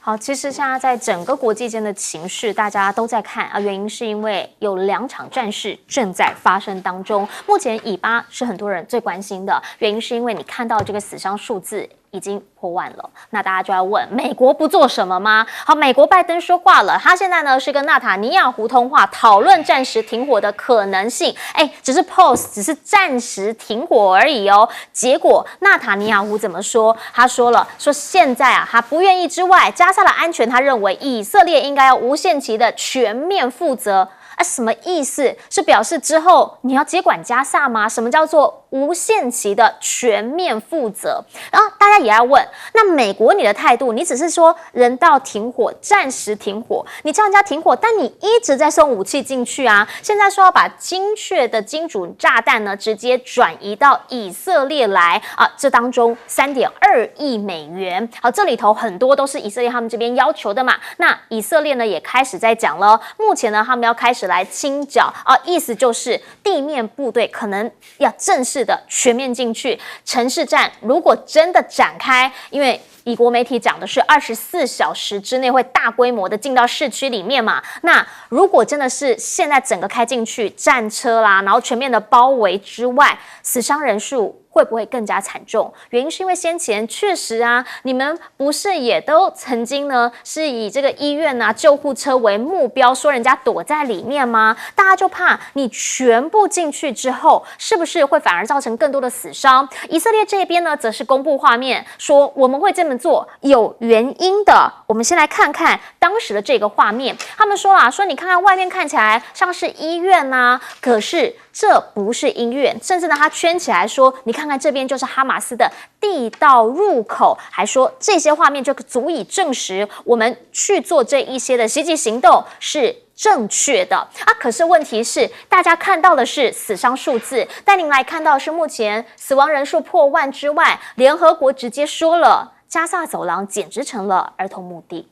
好，其实现在在整个国际间的情势，大家都在看啊，原因是因为有2场战事正在发生当中。目前以巴是很多人最关心的，原因是因为你看到这个死伤数字已经破万了，那大家就要问，美国不做什么吗？好，美国拜登说话了，他现在呢是跟纳塔尼亚胡通话，讨论暂时停火的可能性。只是 pause， 只是暂时停火而已哦。结果纳塔尼亚胡怎么说？他说了，说现在啊，他不愿意之外，加沙的安全，他认为以色列应该要无限期的全面负责。什么意思？是表示之后你要接管加萨吗？什么叫做无限期的全面负责？然后大家也要问，那美国你的态度，你只是说人道停火、暂时停火，你叫人家停火，但你一直在送武器进去啊！现在说要把精确的精准炸弹呢，直接转移到以色列来啊，这当中3.2亿美元，好，这里头很多都是以色列他们这边要求的嘛。那以色列呢也开始在讲了，目前呢他们要开始来清剿啊，意思就是地面部队可能要正式的全面进去。城市战如果真的展开，因为以国媒体讲的是24小时之内会大规模的进到市区里面嘛，那如果真的是现在整个开进去，战车啦，然后全面的包围之外，死伤人数会不会更加惨重？原因是因为先前确实啊，你们不是也都曾经呢是以这个医院啊、救护车为目标，说人家躲在里面吗？大家就怕你全部进去之后，是不是会反而造成更多的死伤？以色列这边呢，则是公布画面说我们会这么做有原因的。我们先来看看当时的这个画面，他们说啦，说你看看外面看起来像是医院啊，可是这不是医院，甚至呢，他圈起来说，你看看这边就是哈马斯的地道入口，还说这些画面就足以证实我们去做这一些的袭击行动是正确的啊。可是问题是，大家看到的是死伤数字，但您来看到的是目前死亡人数破万之外，联合国直接说了，加萨走廊简直成了儿童墓地。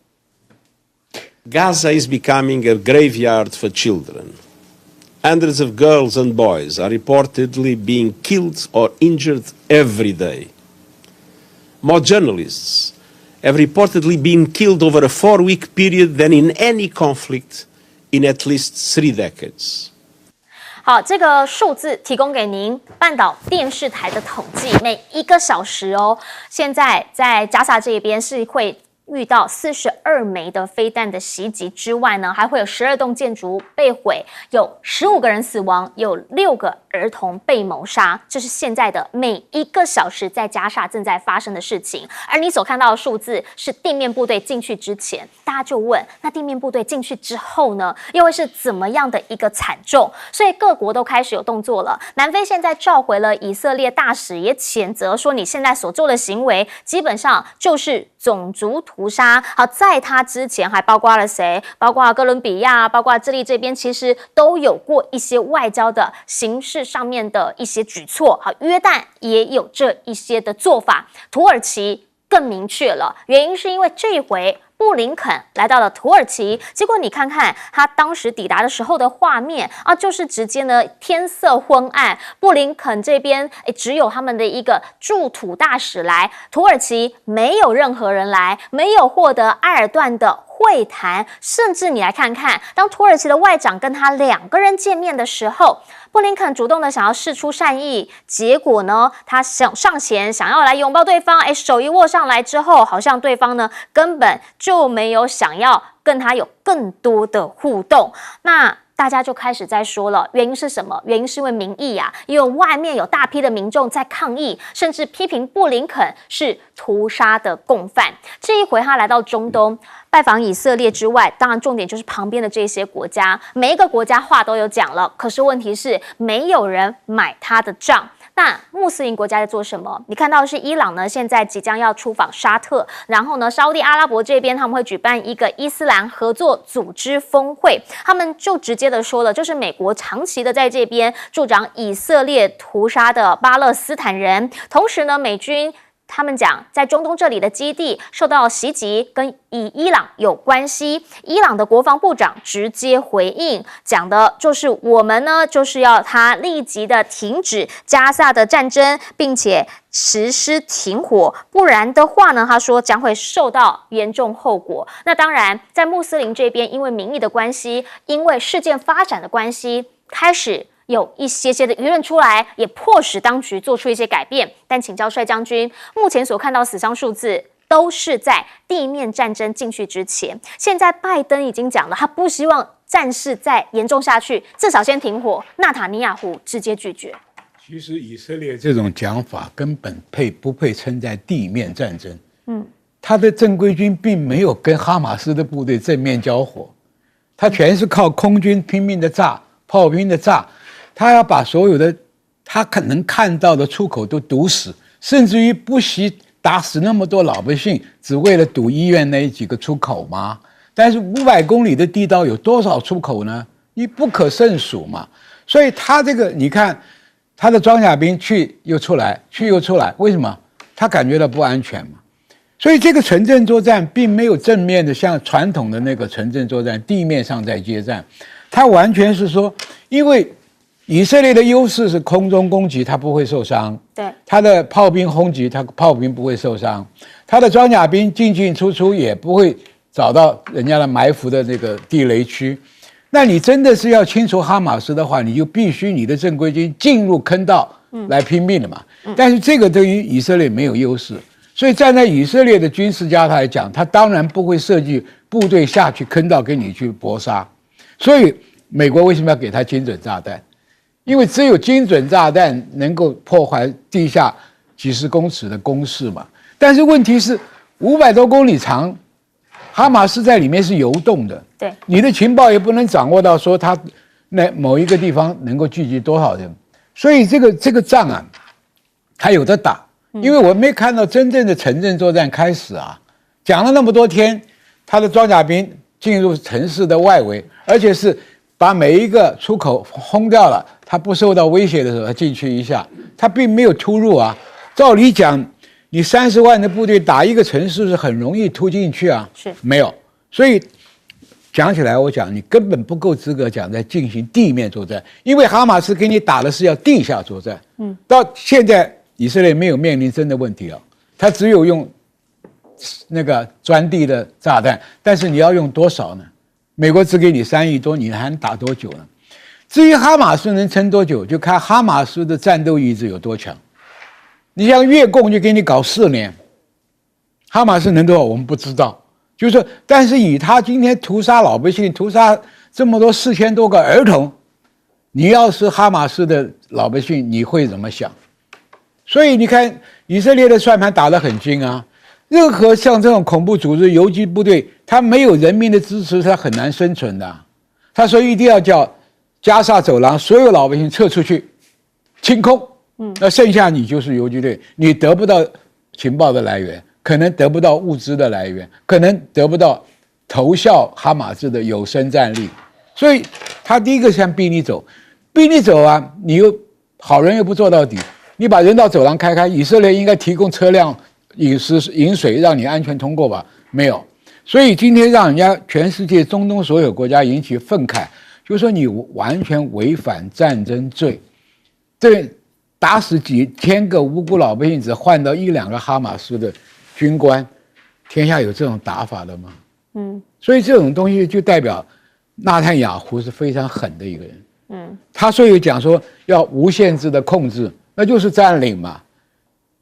Gaza is becoming a graveyard for children. Hundreds of girls and boys are reportedly being killed or injured every day. More journalists have reportedly been killed over a 4-week period than in any conflict in at least 3 decades. 好，这个数字提供给您半岛电视台的统计，每1个小时哦，现在在加萨这边是会遇到42枚的飞弹的袭击之外呢，还会有12栋建筑被毁，有15个人死亡，有6个儿童被谋杀。这是现在的每1个小时在加沙正在发生的事情。而你所看到的数字是地面部队进去之前，大家就问，那地面部队进去之后呢，又会是怎么样的一个惨重？所以各国都开始有动作了。南非现在召回了以色列大使，也谴责说你现在所做的行为基本上就是种族屠杀。好，在他之前还包括了谁？包括哥伦比亚，包括智利这边，其实都有过一些外交的形式上面的一些举措。好，约旦也有这一些的做法，土耳其更明确了，原因是因为这一回布林肯来到了土耳其，结果你看看他当时抵达的时候的画面啊，就是直接呢天色昏暗，布林肯这边只有他们的一个驻土大使来，土耳其没有任何人来，没有获得埃尔段的会谈，甚至你来看看，当土耳其的外长跟他2个人见面的时候，布林肯主动的想要释出善意，结果呢，他想上前想要来拥抱对方，手一握上来之后，好像对方呢根本就没有想要跟他有更多的互动。那大家就开始在说了，原因是什么？原因是因为民意啊，因为外面有大批的民众在抗议，甚至批评布林肯是屠杀的共犯。这一回他来到中东拜访以色列之外，当然重点就是旁边的这些国家，每一个国家话都有讲了，可是问题是没有人买他的账。那穆斯林国家在做什么？你看到的是伊朗呢，现在即将要出访沙特，然后呢，沙烏地阿拉伯这边他们会举办一个伊斯兰合作组织峰会，他们就直接的说了，就是美国长期的在这边助长以色列屠杀的巴勒斯坦人，同时呢，美军他们讲，在中东这里的基地受到袭击，跟伊朗有关系。伊朗的国防部长直接回应，讲的就是我们呢，就是要他立即的停止加萨的战争，并且实施停火，不然的话呢，他说将会受到严重后果。那当然，在穆斯林这边，因为民意的关系，因为事件发展的关系，开始有一些的舆论出来，也迫使当局做出一些改变。但请教帅将军，目前所看到死伤数字都是在地面战争进去之前。现在拜登已经讲了，他不希望战事再严重下去，至少先停火。纳塔尼亚胡直接拒绝。其实以色列这种讲法根本不配称在地面战争。他的正规军并没有跟哈马斯的部队正面交火，他全是靠空军拼命的炸，炮兵的炸。他要把所有的他可能看到的出口都堵死，甚至于不惜打死那么多老百姓，只为了堵医院那几个出口吗？但是500公里的地道有多少出口呢？你不可胜数嘛。所以他这个你看，他的装甲兵去又出来，去又出来，为什么？他感觉到不安全嘛。所以这个城镇作战并没有正面的像传统的那个城镇作战，地面上在接战，他完全是说，因为以色列的优势是空中攻击，它不会受伤。对，他的炮兵轰击，他炮兵不会受伤。他的装甲兵进进出出也不会找到人家的埋伏的这个地雷区。那你真的是要清除哈马斯的话，你就必须你的正规军进入坑道来拼命的嘛。但是这个对于以色列没有优势，所以站在以色列的军事家来讲，他当然不会设计部队下去坑道跟你去搏杀。所以美国为什么要给他精准炸弹？因为只有精准炸弹能够破坏地下几十公尺的工事嘛。但是问题是500多公里长，哈马斯在里面是游动的。对，你的情报也不能掌握到说他那某一个地方能够聚集多少人，所以这个仗啊，他有的打。因为我没看到真正的城镇作战开始啊，讲了那么多天，他的装甲兵进入城市的外围，而且是把每一个出口轰掉了，他不受到威胁的时候，他进去一下，他并没有突入啊。照理讲，你30万的部队打一个城市是很容易突进去啊，是没有。所以讲起来，我讲你根本不够资格讲在进行地面作战，因为哈马斯给你打的是要地下作战。到现在以色列没有面临真的问题了，他只有用那个钻地的炸弹，但是你要用多少呢？美国只给你3亿多，你还能打多久呢？至于哈马斯能撑多久，就看哈马斯的战斗意志有多强。你像越共就给你搞4年，哈马斯能多少我们不知道。就是说，但是以他今天屠杀老百姓，屠杀这么多4000多个儿童，你要是哈马斯的老百姓，你会怎么想？所以你看，以色列的算盘打得很精啊。任何像这种恐怖组织、游击部队，他没有人民的支持，他很难生存的。他说一定要叫加沙走廊所有老百姓撤出去，清空。那剩下你就是游击队，你得不到情报的来源，可能得不到物资的来源，可能得不到投效哈马斯的有生战力。所以他第一个先逼你走，逼你走啊，你又好人又不做到底。你把人道走廊开开，以色列应该提供车辆、饮食、饮水，让你安全通过吧？没有，所以今天让人家全世界中东所有国家引起愤慨，就是说你完全违反战争罪，对，打死几千个无辜老百姓，只换到1-2个哈马斯的军官，天下有这种打法的吗？所以这种东西就代表纳坦雅胡是非常狠的一个人。他所以讲说要无限制的控制。那就是占领嘛，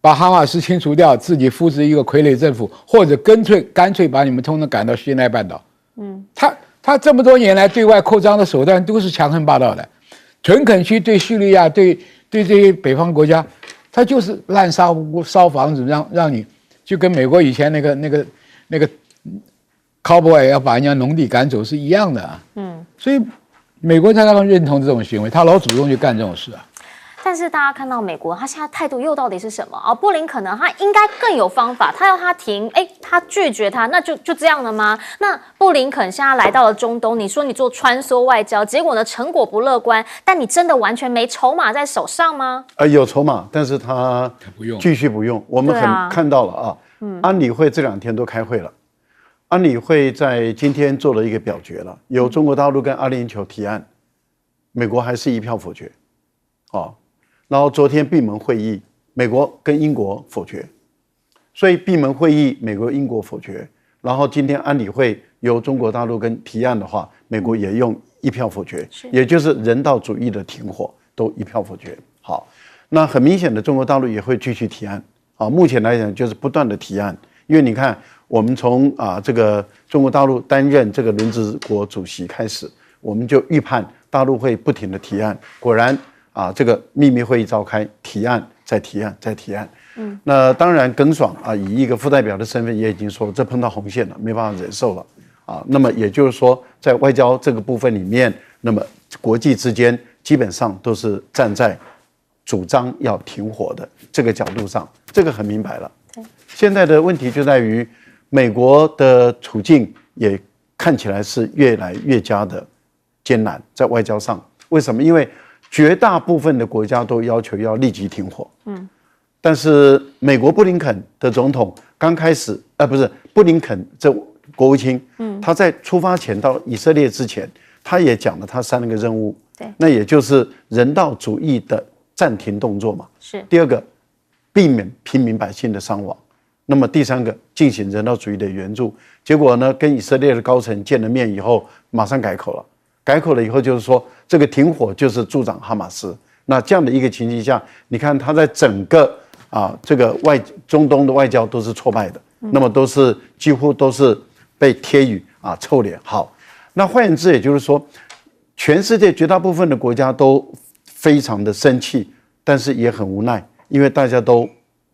把哈马斯清除掉，自己扶植一个傀儡政府，或者干脆把你们通通赶到西奈半岛。他这么多年来对外扩张的手段都是强横霸道的，屯垦区对叙利亚对这些北方国家，他就是滥杀无辜，烧房子，让你就跟美国以前那个 cowboy 要把人家农地赶走是一样的啊。所以美国才刚认同这种行为，他老祖宗就干这种事啊。但是大家看到美国，他现在态度又到底是什么啊？布林肯呢，他应该更有方法，他要他停，他拒绝他，那就这样了吗？那布林肯现在来到了中东，你说你做穿梭外交，结果呢成果不乐观，但你真的完全没筹码在手上吗？有筹码，但是他继续不用。我们看到了啊，安理会这2天都开会了，安理会在今天做了一个表决了，由中国大陆跟阿联酋提案，美国还是一票否决，然后昨天闭门会议，美国跟英国否决，所以闭门会议美国英国否决，然后今天安理会由中国大陆跟提案的话，美国也用一票否决，也就是人道主义的停火都一票否决。好，那很明显的中国大陆也会继续提案，目前来讲就是不断的提案，因为你看我们从这个中国大陆担任这个轮值国主席开始，我们就预判大陆会不停的提案，果然这个秘密会议召开，提案再提案再提案。那当然耿爽以一个副代表的身份也已经说这碰到红线了，没办法忍受了那么也就是说在外交这个部分里面，那么国际之间基本上都是站在主张要停火的这个角度上，这个很明白了。现在的问题就在于美国的处境也看起来是越来越加的艰难，在外交上。为什么？因为绝大部分的国家都要求要立即停火。但是美国布林肯的总统刚开始，不是布林肯这国务卿，他在出发前到以色列之前，他也讲了他3个任务，那也就是人道主义的暂停动作嘛。是。第2个，避免平民百姓的伤亡。那么第3个，进行人道主义的援助。结果呢，跟以色列的高层见了面以后，马上改口了。改口了以后，就是说这个停火就是助长哈马斯。那这样的一个情形下，你看他在整个这个中东的外交都是挫败的，那么几乎都是被贴予臭脸。好，那换言之，也就是说，全世界绝大部分的国家都非常的生气，但是也很无奈，因为大家都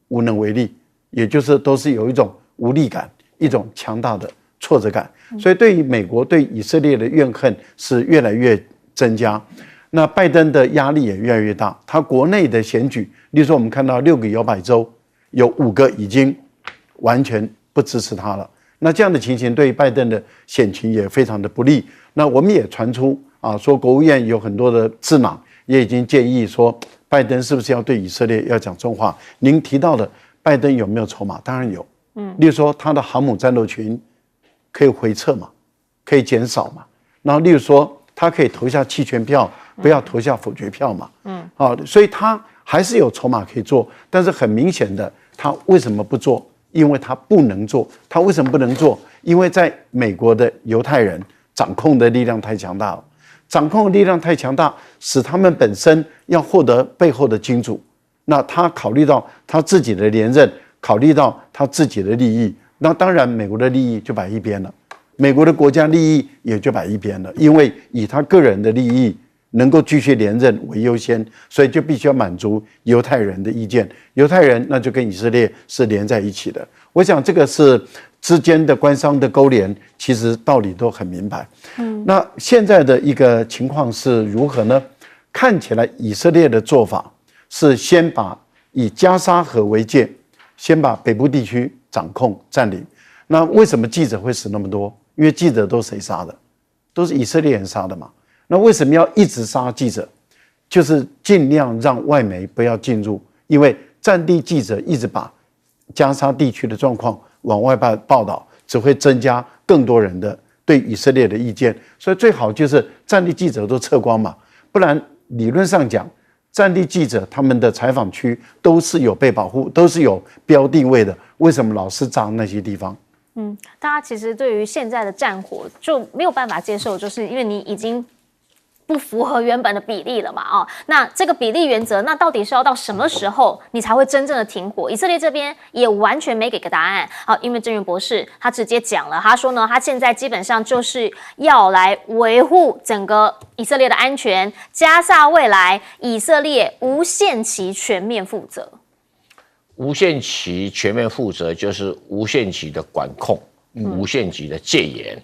无能为力，也就是都是有一种无力感，一种强大的挫折感。所以对于美国对以色列的怨恨是越来越增加，那拜登的压力也越来越大。他国内的选举，例如说我们看到6个摇摆州有5个已经完全不支持他了，那这样的情形对拜登的选情也非常的不利。那我们也传出说国务院有很多的智囊也已经建议说，拜登是不是要对以色列要讲重话。您提到的拜登有没有筹码？当然有。例如说他的航母战斗群可以回撤嘛，可以减少嘛。然后例如说他可以投下弃权票，不要投下否决票嘛。所以他还是有筹码可以做。但是很明显的，他为什么不做？因为他不能做。他为什么不能做？因为在美国的犹太人掌控的力量太强大了，掌控的力量太强大，使他们本身要获得背后的金主。那他考虑到他自己的连任，考虑到他自己的利益，那当然美国的利益就摆一边了，美国的国家利益也就摆一边了，因为以他个人的利益能够继续连任为优先，所以就必须要满足犹太人的意见。犹太人那就跟以色列是连在一起的。我想这个是之间的官商的勾连，其实道理都很明白。那现在的一个情况是如何呢？看起来以色列的做法是先以加沙河为界，先把北部地区掌控占领。那为什么记者会死那么多？因为记者都谁杀的？都是以色列人杀的嘛。那为什么要一直杀记者？就是尽量让外媒不要进入，因为战地记者一直把加沙地区的状况往外报道，只会增加更多人的对以色列的意见。所以最好就是战地记者都撤光嘛，不然理论上讲，战地记者他们的采访区都是有被保护，都是有标定位的，为什么老是炸那些地方？大家其实对于现在的战火就没有办法接受，就是因为你已经不符合原本的比例了嘛，那这个比例原则，那到底是要到什么时候你才会真正的停火？以色列这边也完全没给个答案。好，因为郑源博士他直接讲了，他说呢，他现在基本上就是要来维护整个以色列的安全，加沙未来以色列无限期全面负责。无限期全面负责就是无限期的管控，无限期的戒严。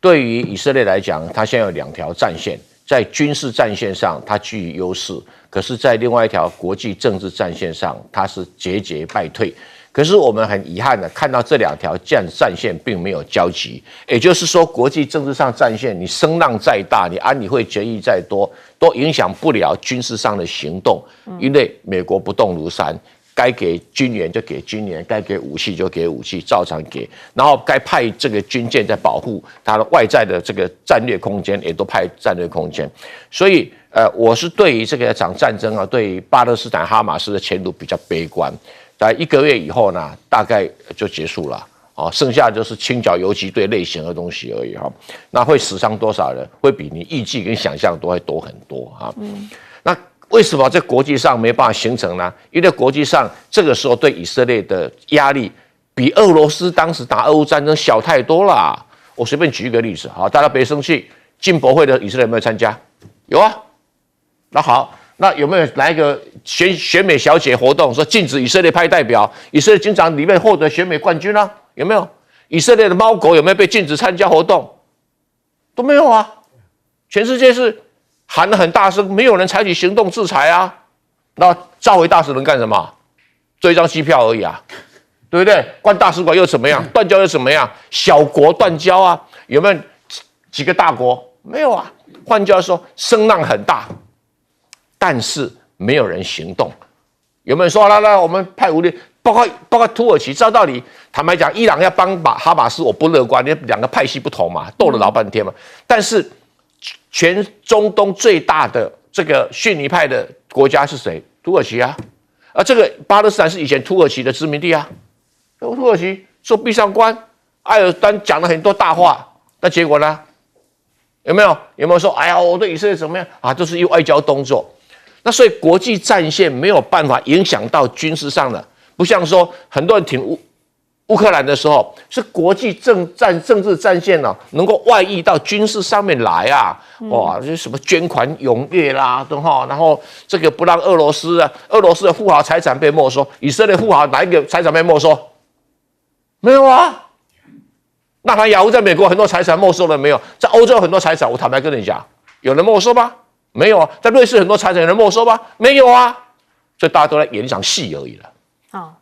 对于以色列来讲，它现在有2条战线，在军事战线上它具有优势，可是，在另外一条国际政治战线上，它是节节败退。可是我们很遗憾的看到这两条战线并没有交集，也就是说，国际政治上战线，你声浪再大，你安理会决议再多，都影响不了军事上的行动，因为美国不动如山。该给军援就给军援，该给武器就给武器，照常给。然后该派这个军舰在保护它的外在的这个战略空间，也都派战略空间。所以，我是对于这个场战争啊，对于巴勒斯坦哈马斯的前途比较悲观。在1个月以后呢，大概就结束了。哦，剩下就是清剿游击队类型的东西而已哈。那会死伤多少人？会比你预计跟想象都会多很多哈。那为什么在国际上没办法形成呢？因为国际上这个时候对以色列的压力比俄罗斯当时打俄乌战争小太多了。我随便举一个例子，好，大家别生气。进博会的以色列有没有参加？有啊。那好，那有没有来一个选美小姐活动，说禁止以色列派代表？以色列经常里面获得选美冠军啊？有没有？以色列的猫狗有没有被禁止参加活动？都没有啊。全世界是喊得很大声，没有人采取行动制裁啊。那召回大使能干什么？做一张机票而已啊，对不对？关大使馆又怎么样？断交又怎么样？小国断交啊，有没有几个大国？没有啊。换句话说，声浪很大，但是没有人行动。有没有人说来我们派武力？包括土耳其，照道理坦白讲，伊朗要帮哈马斯，我不乐观，因为两个派系不同嘛，斗了老半天嘛。但是全中东最大的这个逊尼派的国家是谁？土耳其啊，这个巴勒斯坦是以前土耳其的殖民地啊。土耳其说闭上关，埃尔丹讲了很多大话，那结果呢？有没有说，哎呀，我对以色列怎么样啊？都是用外交动作。那所以国际战线没有办法影响到军事上的，不像说很多人挺乌克兰的时候，是国际政治战线呢、能够外溢到军事上面来啊！哇，这什么捐款踊跃啦，然后这个不让俄罗斯的富豪财产被没收，以色列富豪哪一个财产被没收？没有啊。纳坦雅胡在美国很多财产没收了没有？在欧洲很多财产，我坦白跟你讲，有人没收吗？没有啊。在瑞士很多财产有人没收吗？没有啊。所以大家都在演一场戏而已了。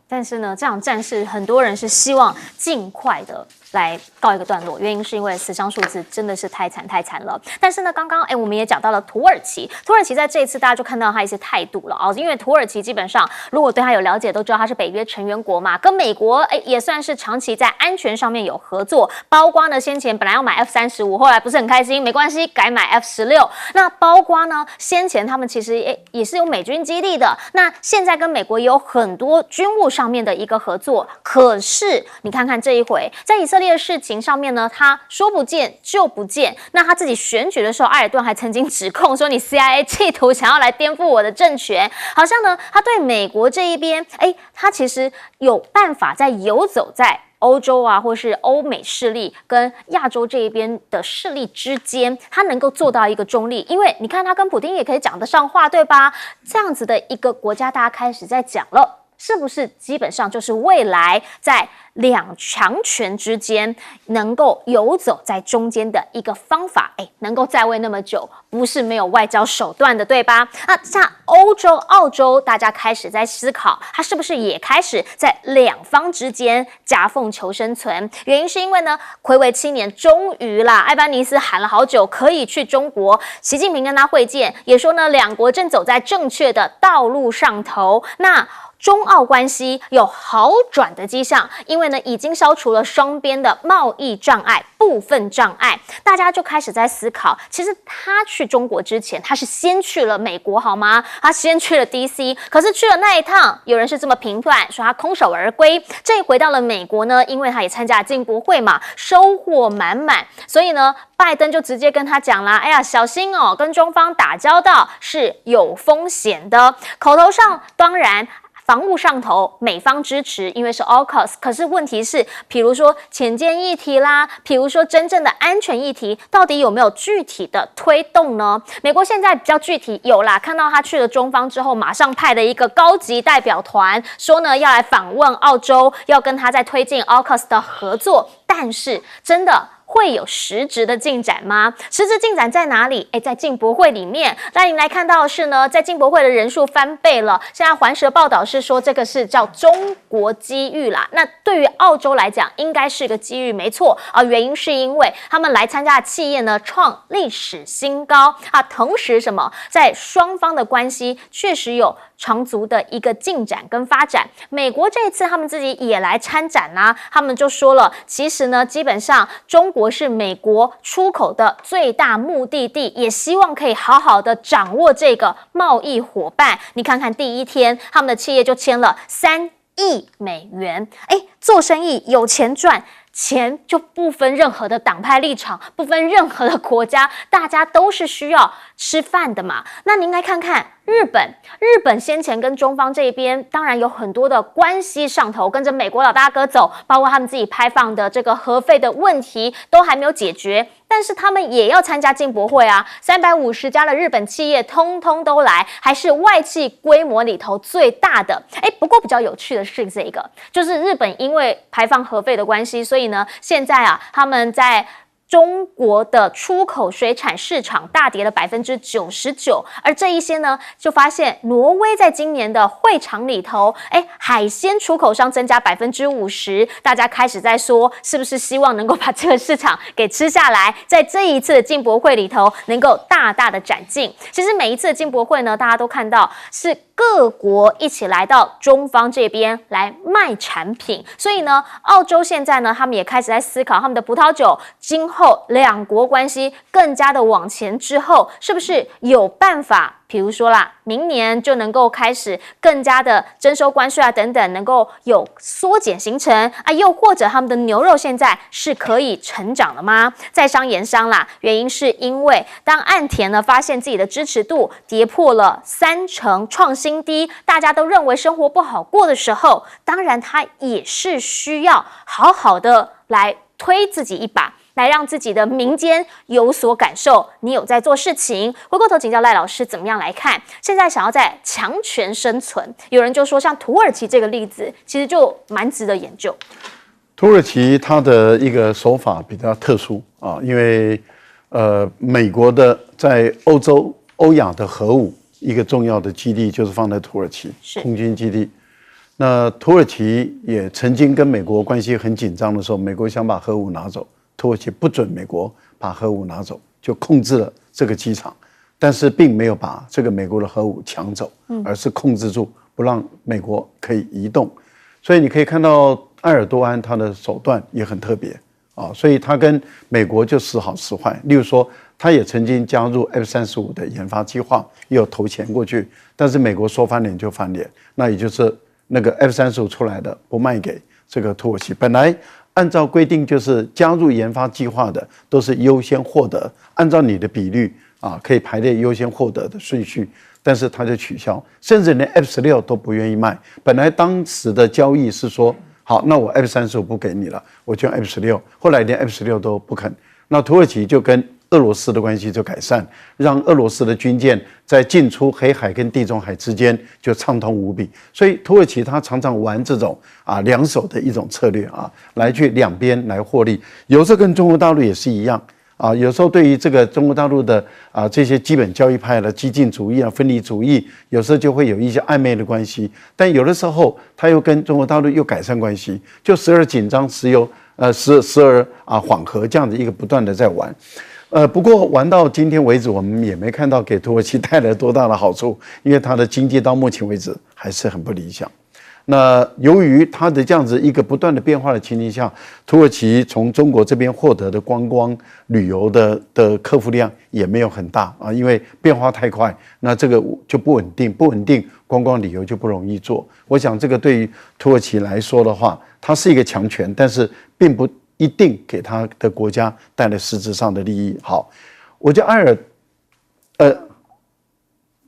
但是呢，这场战事很多人是希望尽快的来告一个段落，原因是因为死伤数字真的是太惨了。但是呢，刚刚我们也讲到了土耳其在这一次大家就看到他一些态度了因为土耳其基本上如果对他有了解都知道他是北约成员国嘛，跟美国也算是长期在安全上面有合作，包括呢先前本来要买 F-35，后来不是很开心，没关系改买 F-16，那包括呢先前他们其实也是有美军基地的，那现在跟美国也有很多军务上面的一个合作，可是你看看这一回在以色列的事情上面呢，他说不见就不见。那他自己选举的时候，埃尔顿还曾经指控说你 CIA 企图想要来颠覆我的政权，好像呢他对美国这一边他其实有办法在游走在欧洲啊，或是欧美势力跟亚洲这一边的势力之间，他能够做到一个中立，因为你看他跟普丁也可以讲得上话，对吧？这样子的一个国家，大家开始在讲了。是不是基本上就是未来在两强权之间能够游走在中间的一个方法？能够在位那么久，不是没有外交手段的，对吧？那像欧洲、澳洲，大家开始在思考，它是不是也开始在两方之间夹缝求生存？原因是因为呢，睽违7年，终于啦，艾班尼斯喊了好久可以去中国，习近平跟他会见，也说呢，两国正走在正确的道路上头。那中澳关系有好转的迹象，因为呢已经消除了双边的贸易障碍、部分障碍，大家就开始在思考，其实他去中国之前，他是先去了美国好吗？他先去了 DC， 可是去了那一趟，有人是这么评断，说他空手而归。这一回到了美国呢，因为他也参加了进博会嘛，收获满满，所以呢，拜登就直接跟他讲啦，哎呀，小心哦，跟中方打交道是有风险的。口头上当然防务上头，美方支持，因为是 AUKUS。可是问题是，比如说潜舰议题啦，比如说真正的安全议题，到底有没有具体的推动呢？美国现在比较具体有啦，看到他去了中方之后，马上派了一个高级代表团，说呢要来访问澳洲，要跟他在推进 AUKUS 的合作。但是真的会有实质的进展吗？实质进展在哪里？在进博会里面。那您来看到的是呢，在进博会的人数翻倍了。现在环蛇报道是说，这个是叫中国机遇啦。那对于澳洲来讲，应该是个机遇，没错啊。原因是因为他们来参加的企业呢，创历史新高啊。同时什么，在双方的关系确实有长足的一个进展跟发展。美国这一次他们自己也来参展啊，他们就说了，其实呢，基本上中国是美国出口的最大目的地，也希望可以好好的掌握这个贸易伙伴。你看看第一天，他们的企业就签了3亿美元，做生意有钱赚。钱就不分任何的党派立场，不分任何的国家，大家都是需要吃饭的嘛。那您来看看日本先前跟中方这边当然有很多的关系上头，跟着美国老大哥走，包括他们自己开放的这个核废的问题都还没有解决，但是他们也要参加进博会啊，350家的日本企业通通都来，还是外企规模里头最大的。不过比较有趣的是这个，就是日本因为排放核废的关系，所以呢，现在啊，他们在中国的出口水产市场大跌了99%，而这一些呢，就发现挪威在今年的会场里头，海鲜出口商增加50%，大家开始在说，是不是希望能够把这个市场给吃下来，在这一次的进博会里头能够大大的展进。其实每一次的进博会呢，大家都看到是各国一起来到中方这边来卖产品，所以呢，澳洲现在呢，他们也开始在思考他们的葡萄酒今后两国关系更加的往前之后，是不是有办法，比如说啦，明年就能够开始更加的征收关税啊等等，能够有缩减形成啊，又或者他们的牛肉现在是可以成长了吗？在商言商啦，原因是因为当岸田呢发现自己的支持度跌破了30%，创新低，大家都认为生活不好过的时候，当然他也是需要好好的来推自己一把，来让自己的民间有所感受，你有在做事情。回过头请教赖老师怎么样来看现在想要在强权生存，有人就说像土耳其这个例子其实就蛮值得研究。土耳其它的一个手法比较特殊啊，因为美国的在欧洲欧亚的核武一个重要的基地就是放在土耳其空军基地。那土耳其也曾经跟美国关系很紧张的时候，美国想把核武拿走，土耳其不准美国把核武拿走，就控制了这个机场，但是并没有把这个美国的核武抢走，而是控制住不让美国可以移动。所以你可以看到埃尔多安他的手段也很特别啊，所以他跟美国就时好时坏。例如说，他也曾经加入 F-35的研发计划，也有投钱过去，但是美国说翻脸就翻脸，那也就是那个 F-35出来的不卖给这个土耳其。本来按照规定就是加入研发计划的都是优先获得，按照你的比率啊，可以排列优先获得的顺序，但是他就取消，甚至连 F-16都不愿意卖。本来当时的交易是说，好，那我 F-35不给你了，我就 F-16，后来连 F-16都不肯。那土耳其就跟俄罗斯的关系就改善，让俄罗斯的军舰在进出黑海跟地中海之间就畅通无比。所以土耳其他常常玩这种两手的一种策略啊，来去两边来获利。有时候跟中国大陆也是一样啊，有时候对于这个中国大陆的这些基本教义派的激进主义分离主义，有时候就会有一些暧昧的关系。但有的时候他又跟中国大陆又改善关系，就时而紧张，时而缓和，这样子一个不断的在玩。不过玩到今天为止，我们也没看到给土耳其带来多大的好处，因为它的经济到目前为止还是很不理想。那由于它的这样子一个不断的变化的情形下，土耳其从中国这边获得的观光旅游的客户量也没有很大啊，因为变化太快，那这个就不稳定，观光旅游就不容易做。我想这个对于土耳其来说的话，它是一个强权，但是并不一定给他的国家带来实质上的利益。好，我觉得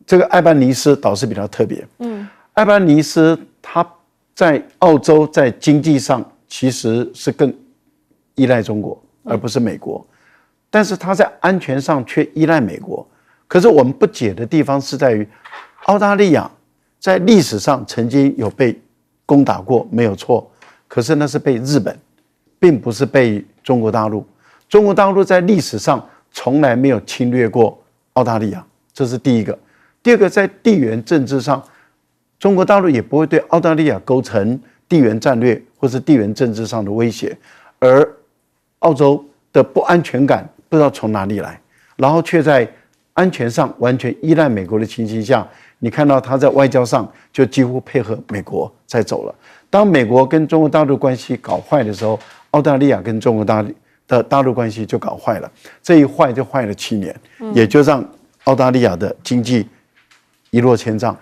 这个艾班尼斯倒是比较特别。艾班尼斯他在澳洲在经济上其实是更依赖中国，而不是美国，但是他在安全上却依赖美国。可是我们不解的地方是在于，澳大利亚在历史上曾经有被攻打过，没有错，可是那是被日本，并不是被中国大陆。中国大陆在历史上从来没有侵略过澳大利亚，这是第一个。第二个，在地缘政治上，中国大陆也不会对澳大利亚构成地缘战略或是地缘政治上的威胁，而澳洲的不安全感不知道从哪里来，然后却在安全上完全依赖美国的情形下，你看到他在外交上就几乎配合美国在走了。当美国跟中国大陆关系搞坏的时候，澳大利亚跟中国大陆关系就搞坏了，这一坏就坏了7年，也就让澳大利亚的经济一落千丈。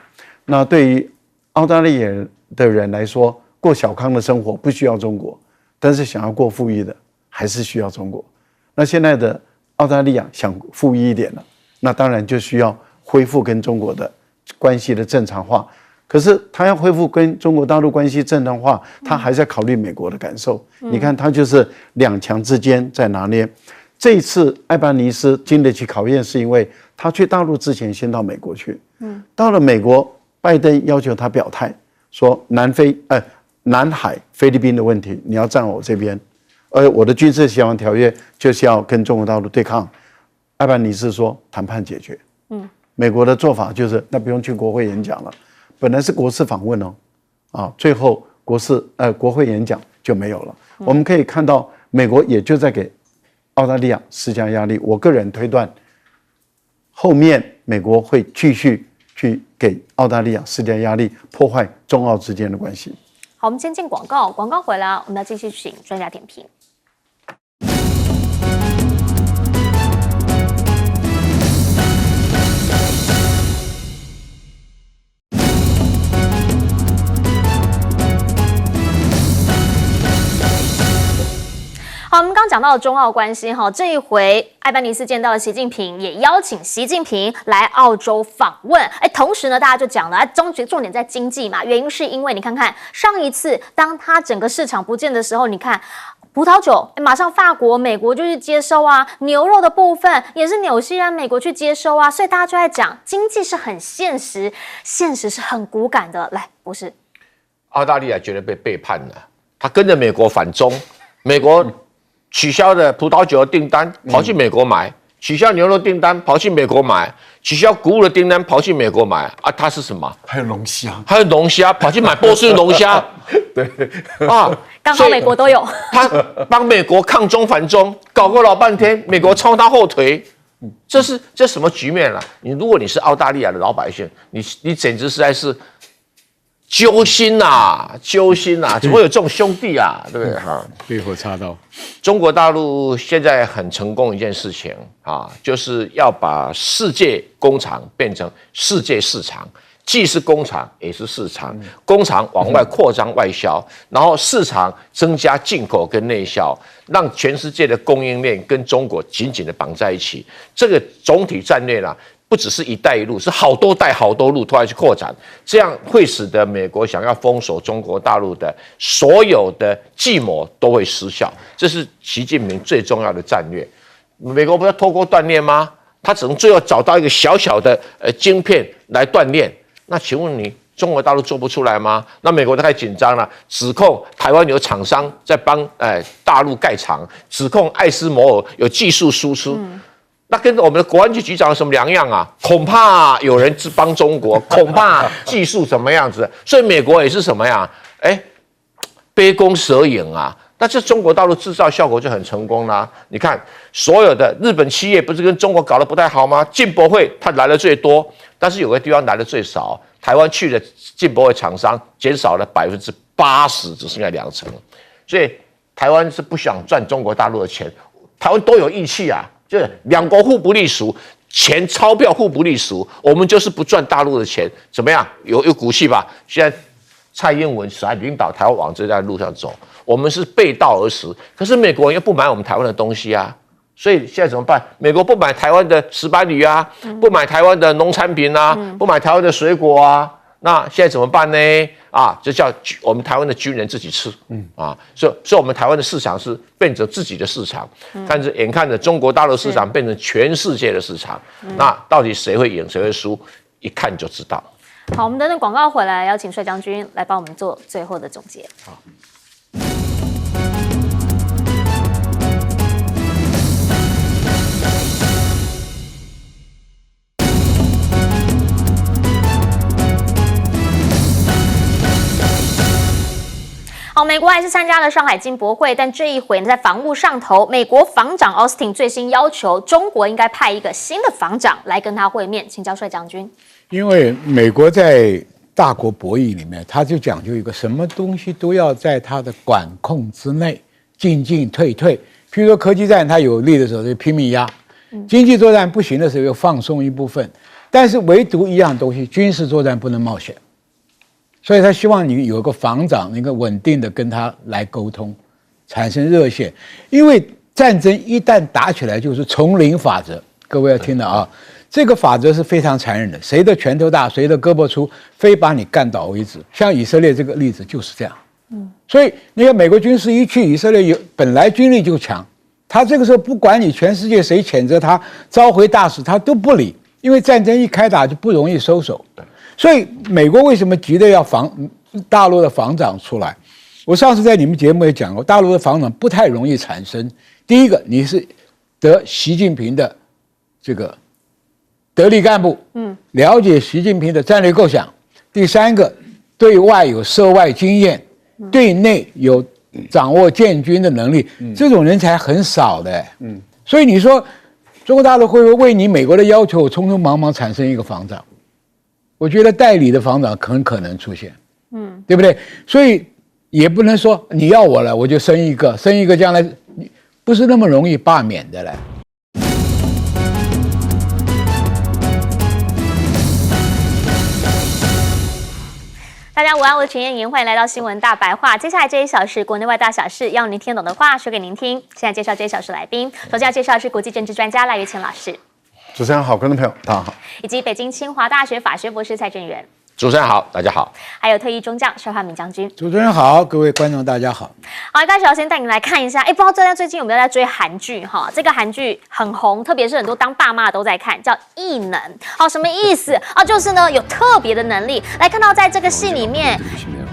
那对于澳大利亚的人来说，过小康的生活不需要中国，但是想要过富裕的还是需要中国。那现在的澳大利亚想富裕一点了，那当然就需要恢复跟中国的关系的正常化。可是他要恢复跟中国大陆关系正常化，他还是要考虑美国的感受。你看，他就是两强之间在拿捏。这一次艾巴尼斯经得起考验，是因为他去大陆之前先到美国去。到了美国，拜登要求他表态，说南海菲律宾的问题你要站我这边，而我的军事协防条约就是要跟中国大陆对抗。艾巴尼斯说谈判解决。美国的做法就是那不用去国会演讲了。本来是国事访问最后国会演讲就没有了。我们可以看到，美国也就在给澳大利亚施加压力。我个人推断，后面美国会继续去给澳大利亚施加压力，破坏中澳之间的关系。好，我们先进广告，广告回来，我们要继续请专家点评。好，我们刚讲到了中澳关系哈，这一回艾班尼斯见到了习近平，也邀请习近平来澳洲访问。同时呢，大家就讲了，重点在经济嘛，原因是因为你看看上一次当他整个市场不见的时候，你看葡萄酒，马上法国、美国就去接收啊，牛肉的部分也是纽西兰、美国去接收啊，所以大家就在讲经济是很现实，现实是很骨感的。来，博士，澳大利亚觉得被背叛了，他跟着美国反中，美国取消的葡萄酒的订单，跑去美国买；取消牛肉订单，跑去美国买；取消谷物的订单，跑去美国买。啊，他是什么？还有龙虾，跑去买波士顿龙虾。对啊，刚好美国都有。他帮美国抗中反中，搞个老半天，美国抄他后腿。这什么局面了？如果你是澳大利亚的老百姓，你简直实在是揪心呐，怎么会有这种兄弟啊？对不对？哈，背后插刀。中国大陆现在很成功一件事情啊，就是要把世界工厂变成世界市场，既是工厂也是市场。工厂往外扩张外销，然后市场增加进口跟内销，让全世界的供应链跟中国紧紧的绑在一起。这个总体战略呢，不只是一带一路，是好多带好多路都要去扩展，这样会使得美国想要封锁中国大陆的所有的计谋都会失效。这是习近平最重要的战略。美国不要脱钩锻炼吗？他只能最后找到一个小小的晶片来锻炼。那请问你，中国大陆做不出来吗？那美国都太紧张了，指控台湾有厂商在帮大陆盖厂，指控艾斯摩尔有技术输出。那跟我们的国安局局长有什么两样啊？恐怕有人帮中国，恐怕技术怎么样子，所以美国也是什么呀？杯弓蛇影啊。那这中国大陆制造效果就很成功啦。你看，所有的日本企业不是跟中国搞得不太好吗？进博会它来的最多，但是有个地方来的最少。台湾去的进博会厂商减少了80%，只剩下20%。所以台湾是不想赚中国大陆的钱，台湾都有义气啊。就是两国互不隶属，钱钞票互不隶属，我们就是不赚大陆的钱，怎么样？有骨气吧？现在蔡英文还领导台湾往这条路上走，我们是背道而驰。可是美国人又不买我们台湾的东西啊，所以现在怎么办？美国不买台湾的石斑鱼啊，不买台湾的农产品啊，不买台湾的水果啊，那现在怎么办呢？啊，就叫我们台湾的军人自己吃，所以我们台湾的市场是变成自己的市场，眼看着中国大陆市场变成全世界的市场，那到底谁会赢谁会输，一看就知道。好，我们等等广告回来，邀请帅将军来帮我们做最后的总结。好。好，美国还是参加了上海进博会，但这一回呢，在防务上头，美国防长 Austin 最新要求中国应该派一个新的防长来跟他会面，请教帅将军。因为美国在大国博弈里面，他就讲究一个什么东西都要在他的管控之内，进进退退。譬如说科技战，他有利的时候就拼命压；经济作战不行的时候又放松一部分。但是唯独一样东西，军事作战不能冒险。所以他希望你有一个防长，一个稳定的跟他来沟通，产生热线。因为战争一旦打起来，就是丛林法则。各位要听到啊，这个法则是非常残忍的，谁的拳头大，谁的胳膊粗，非把你干倒为止。像以色列这个例子就是这样。所以那个美国军事一去，以色列本来军力就强，他这个时候不管你全世界谁谴责他，召回大使他都不理，因为战争一开打就不容易收手。所以美国为什么急着要大陆的防长出来？我上次在你们节目也讲过，大陆的防长不太容易产生。第一个，你是得习近平的这个得力干部，了解习近平的战略构想；第三个，对外有涉外经验，对内有掌握建军的能力，这种人才很少的。所以你说中国大陆会不会为你美国的要求匆匆忙忙产生一个防长？我觉得代理的防长很可能出现，对不对？所以也不能说你要我了，我就生一个，将来不是那么容易罢免的了。大家午安，我是陈燕莹，欢迎来到新闻大白话。接下来这一小时国内外大小事，要您听懂的话说给您听。现在介绍这一小时来宾，首先要介绍的是国际政治专家赖岳乾老师。主持人好，观众朋友大家好，以及北京清华大学法学博士蔡正元。主持人好，大家好。还有退役中将邵汉明将军。主持人好，各位观众大家好。好，大家首先带你来看一下，不知道大家最近有没有在追韩剧哈？这个韩剧很红，特别是很多当爸妈的都在看，叫《异能》。好，什么意思啊？就是呢有特别的能力。来看到在这个戏里面，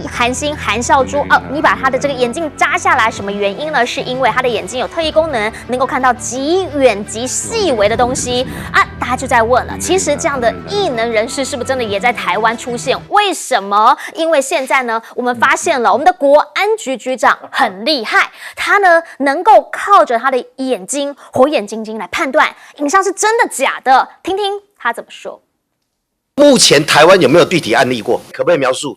韩星韩孝珠你把他的这个眼镜扎下来，什么原因呢？是因为他的眼睛有特异功能，能够看到极远极细微的东西啊。大家就在问了，其实这样的异能人士是不是真的也在台湾出现？为什么？因为现在呢，我们发现了我们的国安局局长很厉害，他呢能够靠着他的眼睛火眼金睛来判断影像是真的假的。听听他怎么说。目前台湾有没有具体案例过？可不可以描述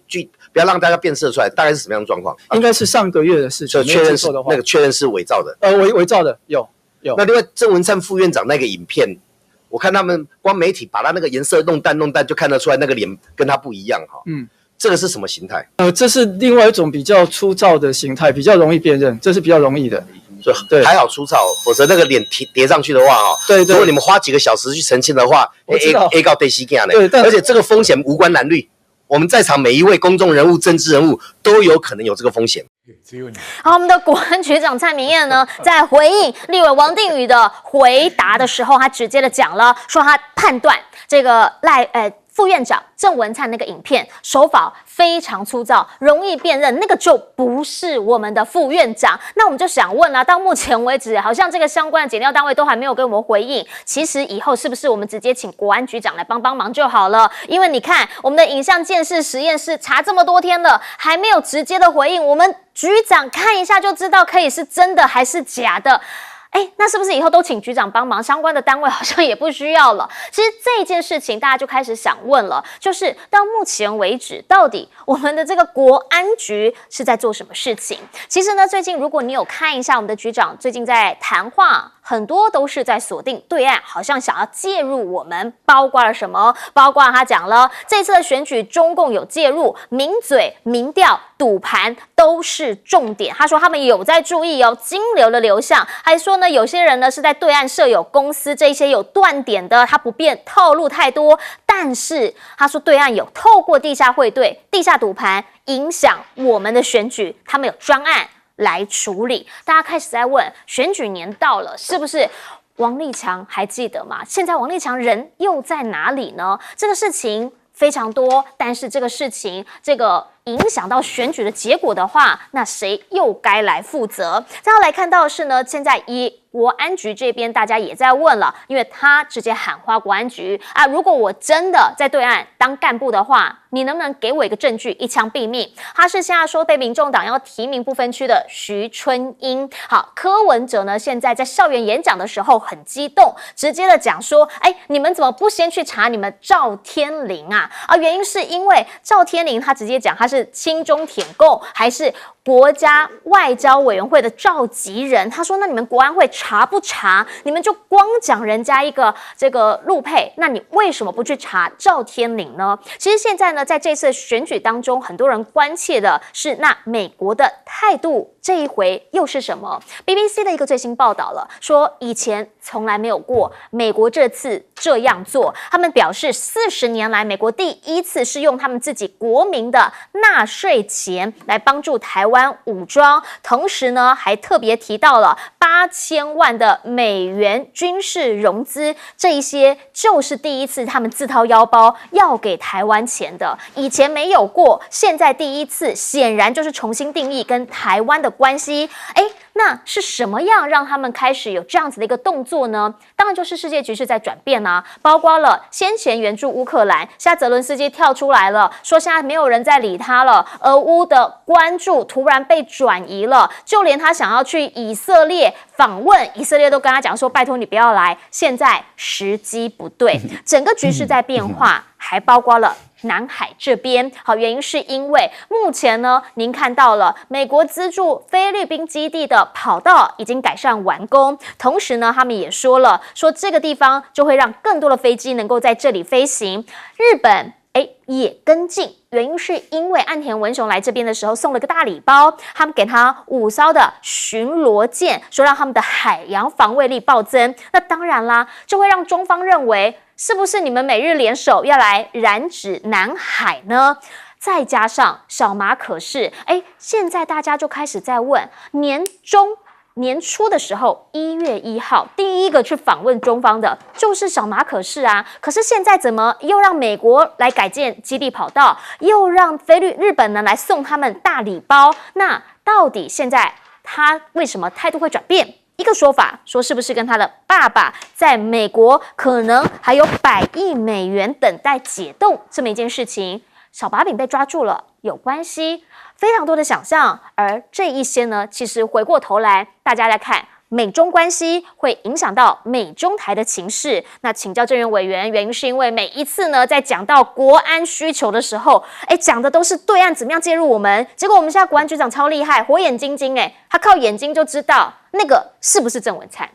不要让大家辨识出来，大概是什么样的状况？应该是上个月的事情，就确认是那个确认是伪造的。伪造的有。那另外郑文灿副院长那个影片，我看他们光媒体把他那个颜色弄淡，就看得出来那个脸跟他不一样哈。这个是什么形态？这是另外一种比较粗糙的形态，比较容易辨认，这是比较容易的。对，还好粗糙，否则那个脸叠上去的话对，如果你们花几个小时去澄清的话 ，A 告 D 西干呢？对，而且这个风险无关蓝绿。我们在场每一位公众人物、政治人物都有可能有这个风险。好，我们的国安局长蔡明彦呢，在回应立委王定宇的回答的时候，他直接的讲了，说他判断这个副院长郑文灿那个影片手法非常粗糙，容易辨认，那个就不是我们的副院长。那我们就想问到目前为止，好像这个相关的检调单位都还没有给我们回应。其实以后是不是我们直接请国安局长来帮忙就好了？因为你看，我们的影像鉴识实验室查这么多天了，还没有直接的回应，我们局长看一下就知道可以是真的还是假的。那是不是以后都请局长帮忙？相关的单位好像也不需要了。其实这件事情大家就开始想问了，就是到目前为止，到底我们的这个国安局是在做什么事情？其实呢，最近如果你有看一下我们的局长最近在谈话，很多都是在锁定对岸，好像想要介入我们，包括了什么？包括他讲了，这次的选举中共有介入，名嘴、民调、赌盘都是重点。他说他们有在注意金流的流向，还说呢，有些人呢是在对岸设有公司，这些有断点的，他不便透露太多。但是他说，对岸有透过地下汇兑、地下赌盘影响我们的选举，他们有专案来处理。大家开始在问，选举年到了，是不是王立强还记得吗？现在王立强人又在哪里呢？这个事情非常多，但是这个事情，这个影响到选举的结果的话，那谁又该来负责？再要来看到的是呢，现在国安局这边大家也在问了，因为他直接喊话国安局啊，如果我真的在对岸当干部的话，你能不能给我一个证据，一枪毙命？他是现在说被民众党要提名不分区的徐春英。好，柯文哲呢现在在校园演讲的时候很激动，直接的讲说，你们怎么不先去查你们赵天麟啊？原因是因为赵天麟他直接讲他是亲中舔共，还是国家外交委员会的召集人。他说，那你们国安会查不查？你们就光讲人家一个这个陆配，那你为什么不去查赵天麟呢？其实现在呢，在这次选举当中，很多人关切的是，那美国的态度这一回又是什么 ？BBC 的一个最新报道了，说以前从来没有过，美国这次这样做。他们表示，40年来，美国第一次是用他们自己国民的纳税钱来帮助台湾武装，同时呢，还特别提到了8000万的美元军事融资，这一些就是第一次他们自掏腰包要给台湾钱的，以前没有过，现在第一次，显然就是重新定义跟台湾的关系。那是什么样让他们开始有这样子的一个动作呢？当然就是世界局势在转变啊，包括了先前援助乌克兰，现在泽伦斯基跳出来了，说现在没有人在理他了，俄乌的关注突然被转移了，就连他想要去以色列访问，以色列都跟他讲说，拜托你不要来，现在时机不对，整个局势在变化，还包括了南海这边。好，原因是因为目前呢，您看到了美国资助菲律宾基地的跑道已经改善完工，同时呢，他们也说了，说这个地方就会让更多的飞机能够在这里飞行。日本也跟进，原因是因为岸田文雄来这边的时候送了个大礼包，他们给他5艘的巡逻舰，说让他们的海洋防卫力暴增。那当然啦，就会让中方认为，是不是你们美日联手要来染指南海呢？再加上小马可是，现在大家就开始在问，年初的时候，1月1号，第一个去访问中方的就是小马可是啊。可是现在怎么又让美国来改建基地跑道，又让日本呢来送他们大礼包？那到底现在他为什么态度会转变？一个说法说，是不是跟他的爸爸在美国可能还有100亿美元等待解冻这么一件事情，小把柄被抓住了有关系？非常多的想象，而这一些呢，其实回过头来，大家来看美中关系会影响到美中台的情势。那请教郑源委员，原因是因为每一次呢，在讲到国安需求的时候，讲的都是对岸怎么样介入我们，结果我们现在国安局长超厉害，火眼金睛，他靠眼睛就知道那个是不是郑文灿。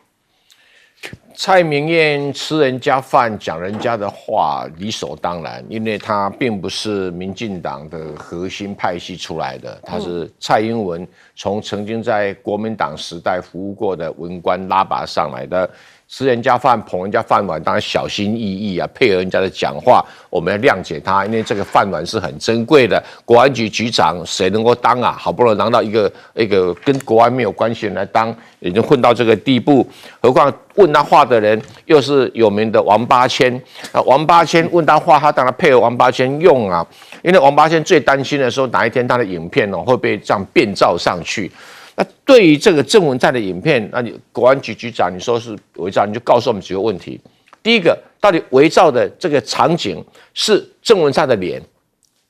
蔡明燕吃人家饭讲人家的话理所当然，因为他并不是民进党的核心派系出来的，他是蔡英文从曾经在国民党时代服务过的文官拉拔上来的。吃人家饭捧人家饭碗，当然小心翼翼啊，配合人家的讲话，我们要谅解他，因为这个饭碗是很珍贵的。国安局局长谁能够当啊？好不容易拿到一个跟国安没有关系的人来当，已经混到这个地步，何况问他话的人又是有名的王八千。王八千问他话，他当然配合王八千用啊，因为王八千最担心的时候，哪一天他的影片会被这样变造上去。那对于这个郑文灿的影片，那你国安局局长你说是伪造，你就告诉我们几个问题。第一个，到底伪造的这个场景是郑文灿的脸，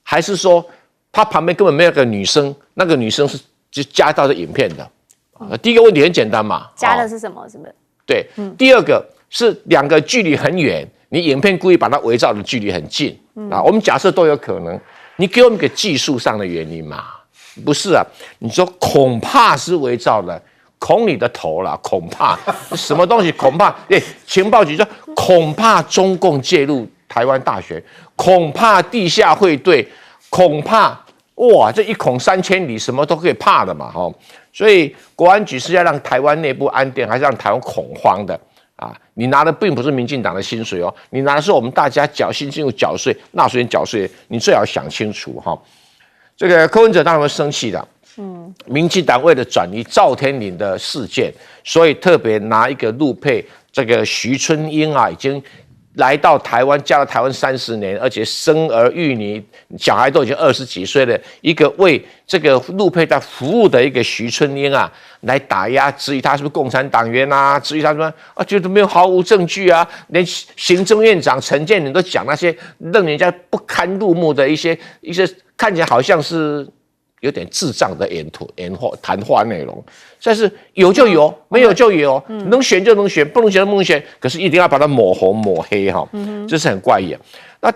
还是说他旁边根本没有个女生，那个女生是就加到这影片的？第一个问题很简单嘛，加的是什么？是不是？对，第二个是2个距离很远，你影片故意把它伪造的距离很近啊。我们假设都有可能，你给我们一个技术上的原因嘛？不是啊，你说恐怕是伪造的，恐你的头啦！恐怕什么东西？恐怕情报局说恐怕中共介入台湾大选，恐怕地下会对，恐怕哇，这一恐3000里，什么都可以怕的嘛，所以国安局是要让台湾内部安定，还是让台湾恐慌的啊？你拿的并不是民进党的薪水哦，你拿的是我们大家辛苦缴税、纳税人缴税，你最好想清楚哈。这个柯文哲当然会生气的，民进党为了转移赵天麟的事件，所以特别拿一个陆配这个徐春英啊，已经来到台湾，嫁到台湾30年，而且生儿育女，小孩都已经20几岁了，一个为这个陆配他服务的一个徐春英啊，来打压，质疑他是不是共产党员啊，质疑他什么啊，觉得没有毫无证据啊，连行政院长陈建仁都讲那些让人家不堪入目的一些看起来好像是有点智障的谈话内容。但是有就有，没有就有，能选就能选，不能选就不能选。可是一定要把它抹红抹黑哈，这是很怪异。那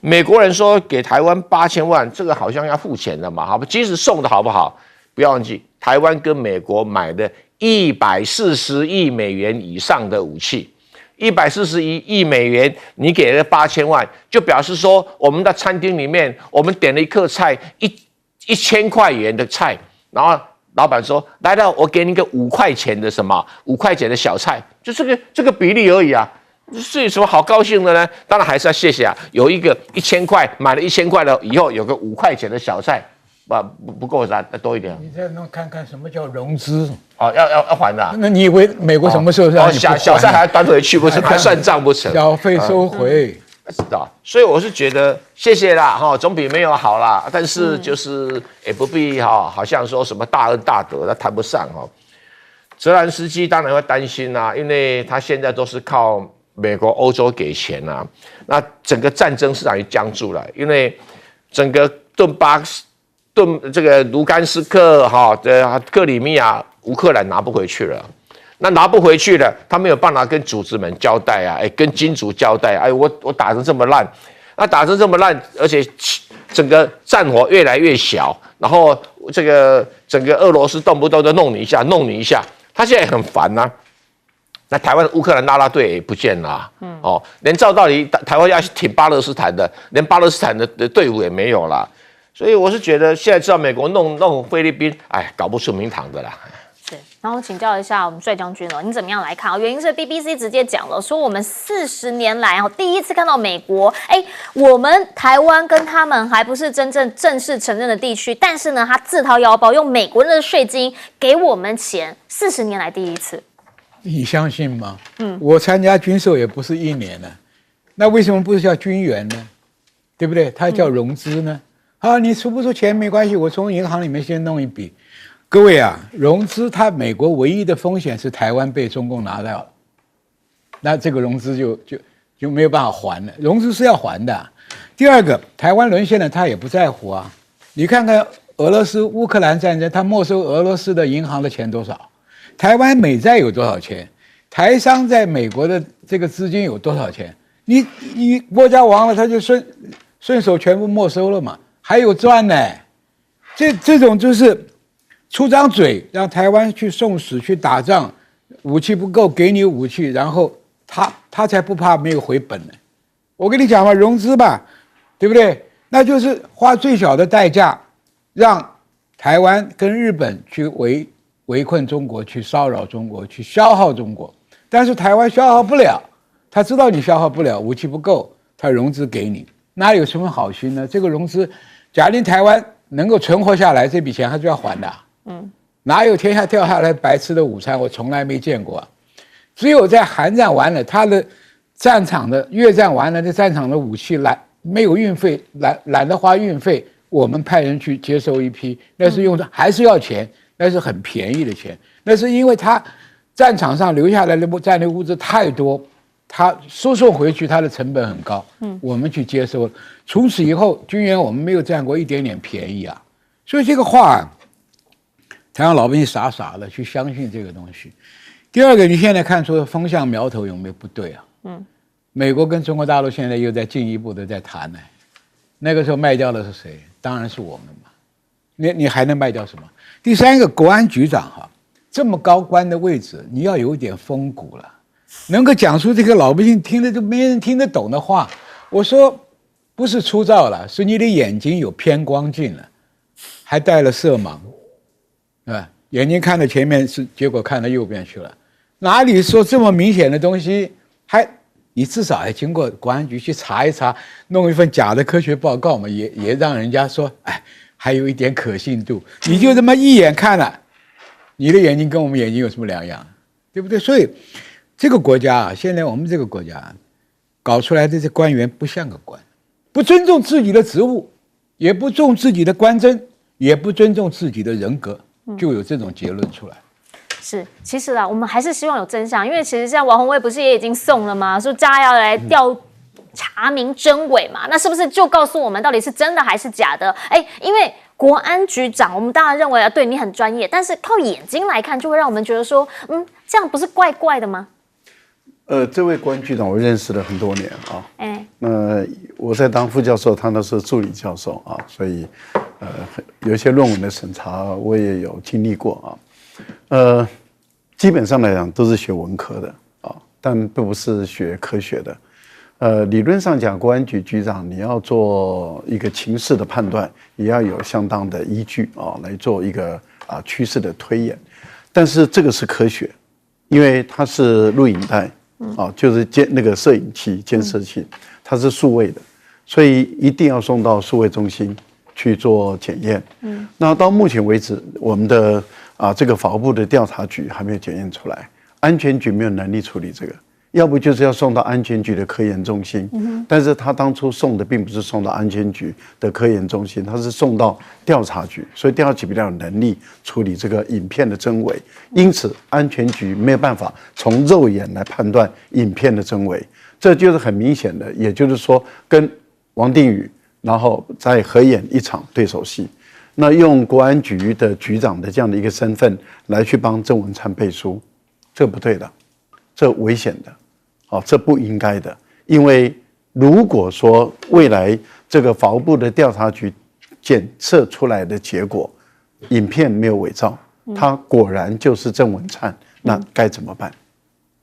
美国人说给台湾8000万，这个好像要付钱的嘛，好不？即使送的好不好？不要忘记，台湾跟美国买的140亿美元以上的武器，141亿美元，你给了8000万，就表示说我们的餐厅里面，我们点了一客菜1000块钱的菜，然后老板说：“来了，我给你个5块钱的什么，5块钱的小菜，就这个比例而已啊，是有什么好高兴的呢？当然还是要谢谢啊，有一个1000块买了1000块的，以后有个5块钱的小菜，不够啥，多一点。你再弄看看什么叫融资哦，要还的、啊。那你以为美国什么时候让你不还小菜还要端回去不成，还算账不成？小费收回。知道，所以我是觉得谢谢啦，哈，总比没有好啦。但是就是也不必哈，好像说什么大恩大德，他谈不上哈。泽兰斯基当然会担心啦，因为他现在都是靠美国、欧洲给钱啊，那整个战争市场就僵住了，因为整个这个卢甘斯克哈的克里米亚，乌克兰拿不回去了。那拿不回去了，他没有办法跟组织们交代啊，跟金主交代，我打成这么烂，那打成这么烂，而且整个战火越来越小，然后这个整个俄罗斯动不动就弄你一下，他现在也很烦呐、啊。那台湾的乌克兰啦啦队也不见了、啊，哦，连照道理台湾要去挺巴勒斯坦的，连巴勒斯坦的队伍也没有了，所以我是觉得现在知道美国弄菲律宾，搞不出名堂的啦。是，然后请教一下我们帅将军哦，你怎么样来看啊？原因是 BBC 直接讲了，说我们40年来第一次看到美国，我们台湾跟他们还不是真正正式承认的地区，但是呢，他自掏腰包用美国人的税金给我们钱，40年来第一次。你相信吗？我参加军售也不是1年了，那为什么不是叫军援呢？对不对？它叫融资呢？你出不出钱没关系，我从银行里面先弄一笔。各位啊，融资它美国唯一的风险是台湾被中共拿掉了，那这个融资就没有办法还了。融资是要还的。第二个，台湾沦陷了，他也不在乎啊。你看看俄罗斯乌克兰战争，他没收俄罗斯的银行的钱多少？台湾美债有多少钱？台商在美国的这个资金有多少钱？你国家亡了，他就顺手全部没收了嘛，还有赚呢。这种就是出张嘴让台湾去送死去打仗，武器不够给你武器，然后他才不怕没有回本呢。我跟你讲嘛，融资吧，对不对？那就是花最小的代价，让台湾跟日本去围困中国，去骚扰中国，去消耗中国。但是台湾消耗不了，他知道你消耗不了，武器不够，他融资给你，哪有什么好心呢？这个融资，假定台湾能够存活下来，这笔钱还是要还的。哪有天下掉下来白吃的午餐？我从来没见过啊！只有在韩战完了，他的战场的越战完了，这战场的武器没有运费，懒得花运费，我们派人去接收一批，那是用的还是要钱，那是很便宜的钱，那是因为他战场上留下来的战略物资太多，他输送回去他的成本很高，我们去接收了，从此以后军援我们没有占过一点点便宜啊，所以这个话。台湾老百姓傻傻的去相信这个东西。第二个，你现在看出风向苗头有没有不对啊？美国跟中国大陆现在又在进一步的在谈呢。那个时候卖掉的是谁？当然是我们嘛。你还能卖掉什么？第三个，国安局长这么高官的位置，你要有一点风骨了，能够讲出这个老百姓听得就没人听得懂的话。我说不是粗糙了，是你的眼睛有偏光镜了，还带了色盲。眼睛看到前面结果看到右边去了，哪里说这么明显的东西，你至少还经过国安局去查一查，弄一份假的科学报告嘛，也让人家说，还有一点可信度。你就这么一眼看了，你的眼睛跟我们眼睛有什么两样，对不对？所以这个国家现在我们这个国家，搞出来的这官员不像个官，不尊重自己的职务，也不重自己的官箴，也不尊重自己的人格，就有这种结论出来。是，其实我们还是希望有真相，因为其实像王宏威不是也已经送了吗？说大家要来查明真伪嘛，那是不是就告诉我们到底是真的还是假的？因为国安局长，我们当然认为对你很专业，但是靠眼睛来看，就会让我们觉得说，这样不是怪怪的吗？这位国安局长我认识了很多年啊，我在当副教授，他那是助理教授啊，所以有一些论文的审查我也有经历过啊，基本上来讲都是学文科的啊，但不是学科学的。理论上讲，国安局局长你要做一个情势的判断，也要有相当的依据啊，来做一个趋势的推演。但是这个是科学，因为它是录影带啊，就是那个摄影器、监视器，它是数位的，所以一定要送到数位中心去做检验。那到目前为止，我们的这个法务部的调查局还没有检验出来，安全局没有能力处理这个。要不就是要送到安全局的科研中心，但是他当初送的并不是送到安全局的科研中心，他是送到调查局，所以调查局比较有能力处理这个影片的真伪，因此安全局没有办法从肉眼来判断影片的真伪，这就是很明显的，也就是说跟王定宇然后再合演一场对手戏，那用国安局的局长的这样的一个身份来去帮郑文灿背书，这不对的，这危险的。这不应该的，因为如果说未来这个法务部的调查局检测出来的结果，影片没有伪造，它果然就是郑文灿，那该怎么办？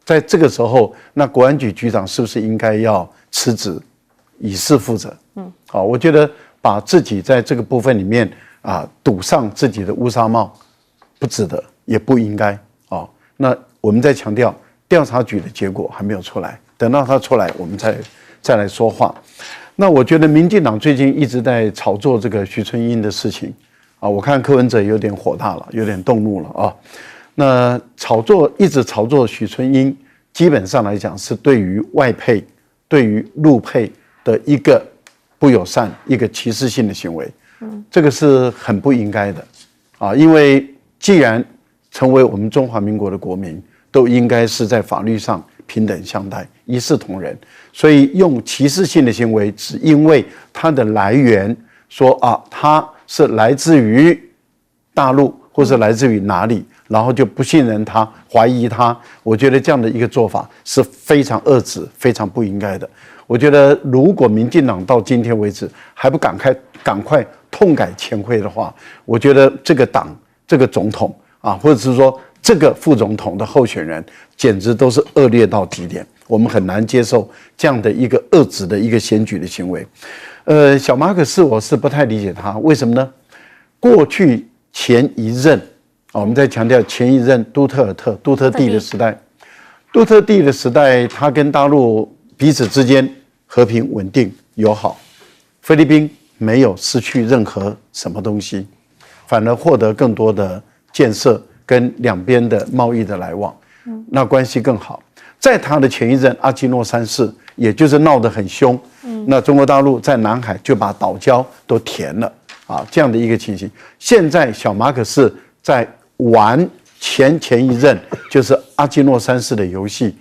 在这个时候，那国安局局长是不是应该要辞职，以示负责？我觉得把自己在这个部分里面赌上自己的乌纱帽，不值得，也不应该。那我们再强调。调查局的结果还没有出来，等到它出来，我们再来说话。那我觉得民进党最近一直在炒作这个徐春英的事情我看柯文哲有点火大了，有点动怒了那一直炒作许春英，基本上来讲是对于外配、对于陆配的一个不友善、一个歧视性的行为。这个是很不应该的因为既然成为我们中华民国的国民，都应该是在法律上平等相待，一视同仁。所以用歧视性的行为，只因为它的来源说它是来自于大陆或是来自于哪里，然后就不信任他、怀疑他，我觉得这样的一个做法是非常恶质、非常不应该的。我觉得如果民进党到今天为止还不赶快痛改前非的话，我觉得这个党、这个总统或者是说这个副总统的候选人，简直都是恶劣到极点，我们很难接受这样的一个恶质的一个选举的行为。小马可仕我是不太理解他，为什么呢？过去前一任我们在强调前一任杜特地的时代，杜特地的时代，他跟大陆彼此之间和平稳定友好，菲律宾没有失去任何什么东西，反而获得更多的建设跟两边的贸易的来往，那关系更好。在他的前一任阿基诺三世，也就是闹得很凶，那中国大陆在南海就把岛礁都填了这样的一个情形。现在小马可仕在玩前一任就是阿基诺三世的游戏，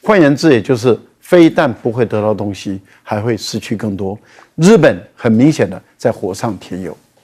换言之，也就是非但不会得到东西，还会失去更多。日本很明显的在火上添油。